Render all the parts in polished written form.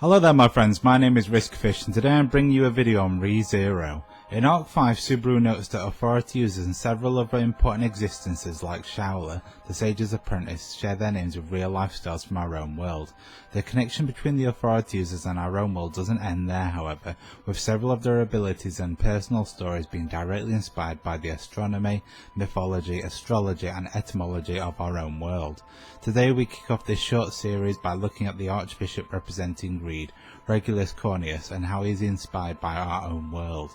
Hello there my friends, my name is Riskfish and today I'm bringing you a video on ReZero. In Arc 5, Subaru notes that authority users and several other important existences like Shaola, the Sage's apprentice, share their names with real life stars from our own world. The connection between the authority users and our own world doesn't end there however, with several of their abilities and personal stories being directly inspired by the astronomy, mythology, astrology and etymology of our own world. Today we kick off this short series by looking at the archbishop representing greed, Regulus Corneas, and how he is inspired by our own world.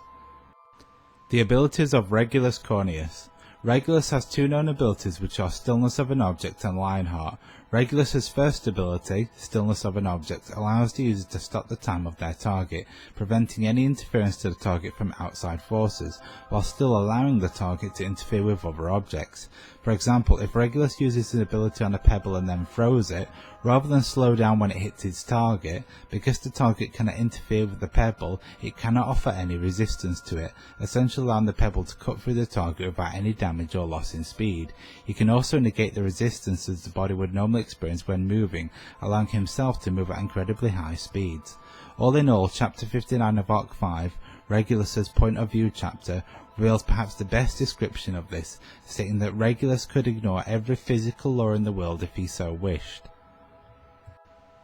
The abilities of Regulus Corneas. Regulus has two known abilities which are Stillness of an Object and Lionheart. Regulus's first ability, Stillness of an Object, allows the user to stop the time of their target, preventing any interference to the target from outside forces, while still allowing the target to interfere with other objects. For example, if Regulus uses an ability on a pebble and then throws it, rather than slow down when it hits its target, because the target cannot interfere with the pebble, it cannot offer any resistance to it, essentially allowing the pebble to cut through the target without any damage or loss in speed. He can also negate the resistances the body would normally experience when moving, allowing himself to move at incredibly high speeds. All in all, chapter 59 of Arc 5, Regulus's point of view chapter, reveals perhaps the best description of this, stating that Regulus could ignore every physical law in the world if he so wished.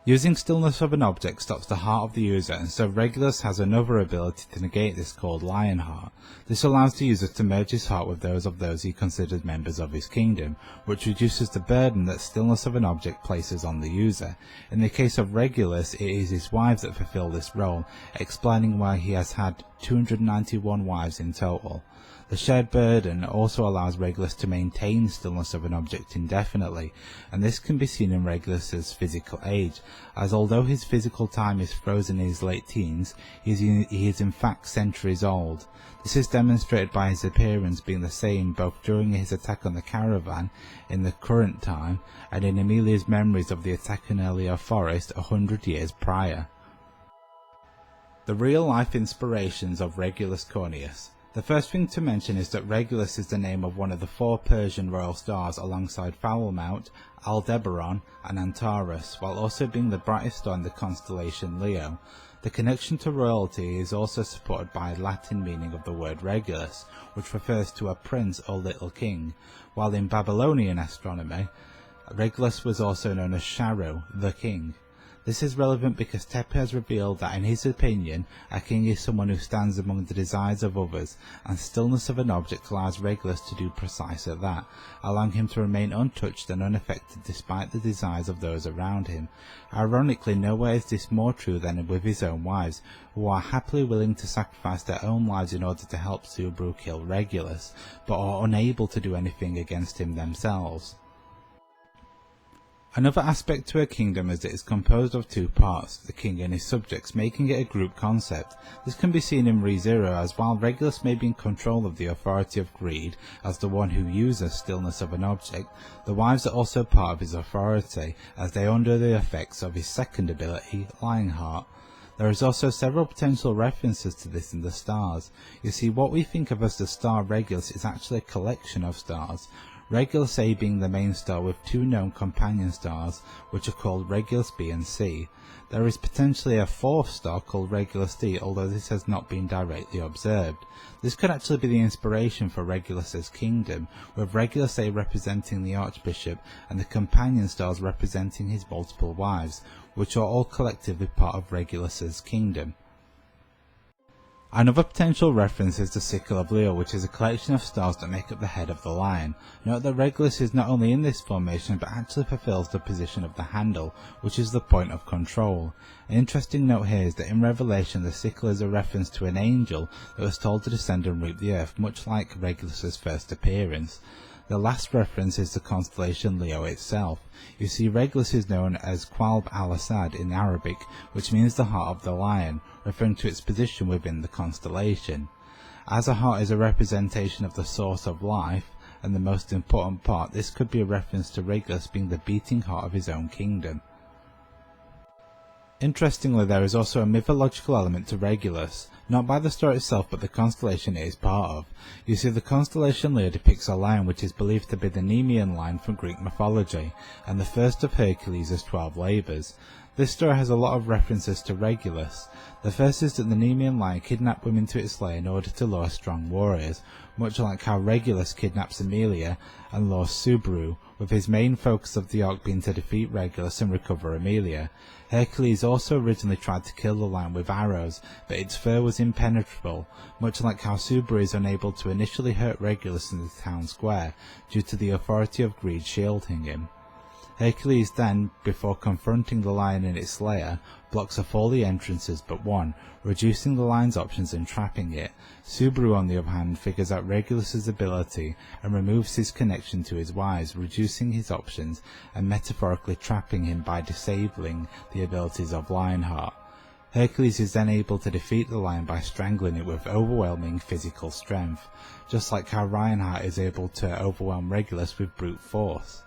Using Stillness of an Object stops the heart of the user, and so Regulus has another ability to negate this called Lionheart. This allows the user to merge his heart with those he considers members of his kingdom, which reduces the burden that Stillness of an Object places on the user. In the case of Regulus, it is his wives that fulfill this role, explaining why he has had 291 wives in total. The shared burden also allows Regulus to maintain Stillness of an Object indefinitely, and this can be seen in Regulus's physical age, as although his physical time is frozen in his late teens, he is in fact centuries old. This is demonstrated by his appearance being the same both during his attack on the caravan in the current time and in Emilia's memories of the attack on Elia Forest 100 years prior. The real-life inspirations of Regulus Corneas. The first thing to mention is that Regulus is the name of one of the four Persian royal stars alongside Foulmount, Aldebaran and Antares, while also being the brightest star in the constellation Leo. The connection to royalty is also supported by a Latin meaning of the word Regulus, which refers to a prince or little king, while in Babylonian astronomy, Regulus was also known as Sharu, the king. This is relevant because Tappei has revealed that in his opinion, a king is someone who stands among the desires of others, and Stillness of an Object allows Regulus to do precisely that, allowing him to remain untouched and unaffected despite the desires of those around him. Ironically, nowhere is this more true than with his own wives, who are happily willing to sacrifice their own lives in order to help Subaru kill Regulus, but are unable to do anything against him themselves. Another aspect to a kingdom is that it is composed of two parts, the king and his subjects, making it a group concept. This can be seen in ReZero, as while Regulus may be in control of the authority of greed as the one who uses Stillness of an Object, the wives are also part of his authority, as they are under the effects of his second ability, Lionheart. There is also several potential references to this in the stars. You see, what we think of as the star Regulus is actually a collection of stars. Regulus A being the main star with two known companion stars, which are called Regulus B and C. There is potentially a fourth star called Regulus D, although this has not been directly observed. This could actually be the inspiration for Regulus's kingdom, with Regulus A representing the archbishop and the companion stars representing his multiple wives, which are all collectively part of Regulus's kingdom. Another potential reference is the Sickle of Leo, which is a collection of stars that make up the head of the lion. Note that Regulus is not only in this formation but actually fulfills the position of the handle, which is the point of control. An interesting note here is that in Revelation the sickle is a reference to an angel that was told to descend and reap the earth, much like Regulus's first appearance. The last reference is the constellation Leo itself. You see, Regulus is known as Qalb al-Asad in Arabic, which means the heart of the lion, referring to its position within the constellation. As a heart is a representation of the source of life, and the most important part, this could be a reference to Regulus being the beating heart of his own kingdom. Interestingly, there is also a mythological element to Regulus, not by the star itself but the constellation it is part of. You see, the constellation Leo depicts a lion which is believed to be the Nemean line from Greek mythology, and the first of Hercules' 12 labours. This story has a lot of references to Regulus. The first is that the Nemean lion kidnapped women to its lair in order to lure strong warriors, much like how Regulus kidnaps Emilia and lures Subaru, with his main focus of the arc being to defeat Regulus and recover Emilia. Hercules also originally tried to kill the lion with arrows, but its fur was impenetrable, much like how Subaru is unable to initially hurt Regulus in the town square, due to the authority of greed shielding him. Hercules then, before confronting the lion in its lair, blocks off all the entrances but one, reducing the lion's options and trapping it. Subaru, on the other hand, figures out Regulus's ability and removes his connection to his wives, reducing his options and metaphorically trapping him by disabling the abilities of Lionheart. Hercules is then able to defeat the lion by strangling it with overwhelming physical strength, just like how Lionheart is able to overwhelm Regulus with brute force.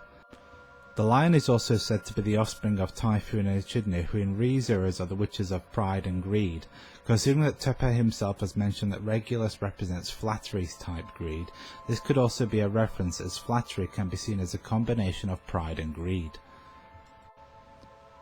The lion is also said to be the offspring of Typhoon and Echidna, who in ReZeros are the witches of pride and greed. Considering that Tappei himself has mentioned that Regulus represents flattery-type greed, this could also be a reference, as flattery can be seen as a combination of pride and greed.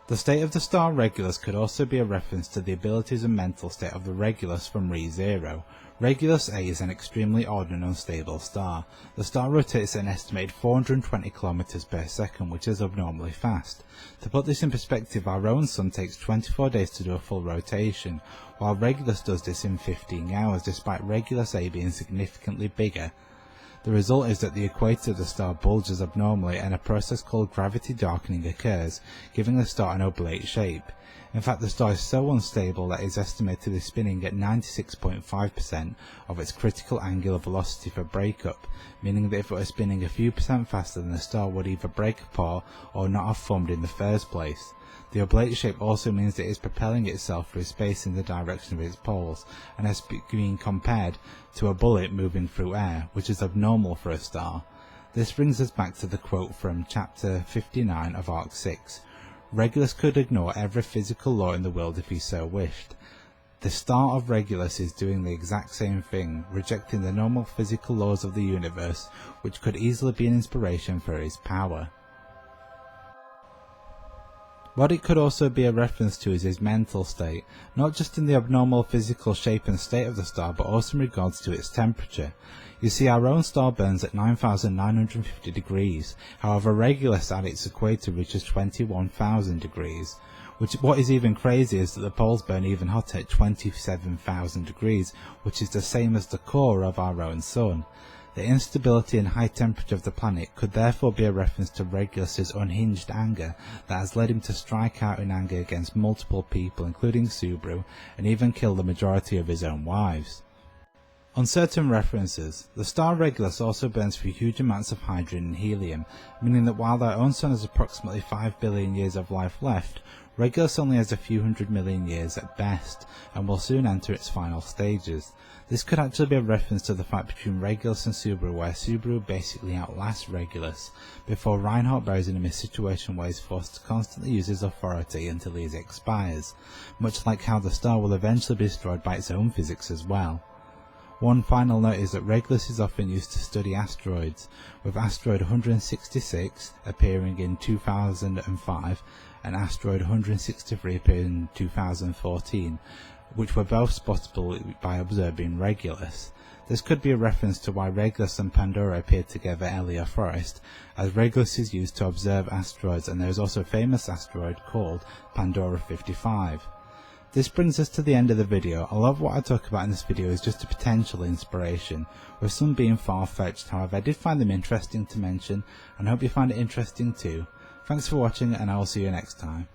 The state of the star Regulus could also be a reference to the abilities and mental state of the Regulus from ReZero. Regulus A is an extremely odd and unstable star. The star rotates at an estimated 420 km per second, which is abnormally fast. To put this in perspective, our own sun takes 24 days to do a full rotation, while Regulus does this in 15 hours, despite Regulus A being significantly bigger. The result is that the equator of the star bulges abnormally and a process called gravity darkening occurs, giving the star an oblate shape. In fact, the star is so unstable that it is estimated to be spinning at 96.5% of its critical angular velocity for breakup, meaning that if it were spinning a few percent faster, then the star would either break apart or not have formed in the first place. The oblate shape also means that it is propelling itself through space in the direction of its poles, and has been compared to a bullet moving through air, which is abnormal for a star. This brings us back to the quote from chapter 59 of Arc 6. Regulus could ignore every physical law in the world if he so wished. The star of Regulus is doing the exact same thing, rejecting the normal physical laws of the universe, which could easily be an inspiration for his power. What it could also be a reference to is his mental state, not just in the abnormal physical shape and state of the star, but also in regards to its temperature. You see, our own star burns at 9,950 degrees, however Regulus at its equator reaches 21,000 degrees. What is even crazy is that the poles burn even hotter at 27,000 degrees, which is the same as the core of our own sun. The instability and high temperature of the planet could therefore be a reference to Regulus's unhinged anger that has led him to strike out in anger against multiple people, including Subaru, and even kill the majority of his own wives. On certain references, the star Regulus also burns through huge amounts of hydrogen and helium, meaning that while our own sun has approximately 5 billion years of life left, Regulus only has a few hundred million years at best, and will soon enter its final stages. This could actually be a reference to the fight between Regulus and Subaru, where Subaru basically outlasts Regulus, before Reinhardt buries him in a situation where he is forced to constantly use his authority until he expires, much like how the star will eventually be destroyed by its own physics as well. One final note is that Regulus is often used to study asteroids, with asteroid 166 appearing in 2005 and asteroid 163 appearing in 2014, which were both spottable by observing Regulus. This could be a reference to why Regulus and Pandora appeared together in Elia Forest, as Regulus is used to observe asteroids, and there is also a famous asteroid called Pandora 55. This brings us to the end of the video. A lot of what I talk about in this video is just a potential inspiration, with some being far-fetched. However, I did find them interesting to mention, and I hope you find it interesting too. Thanks for watching, and I will see you next time.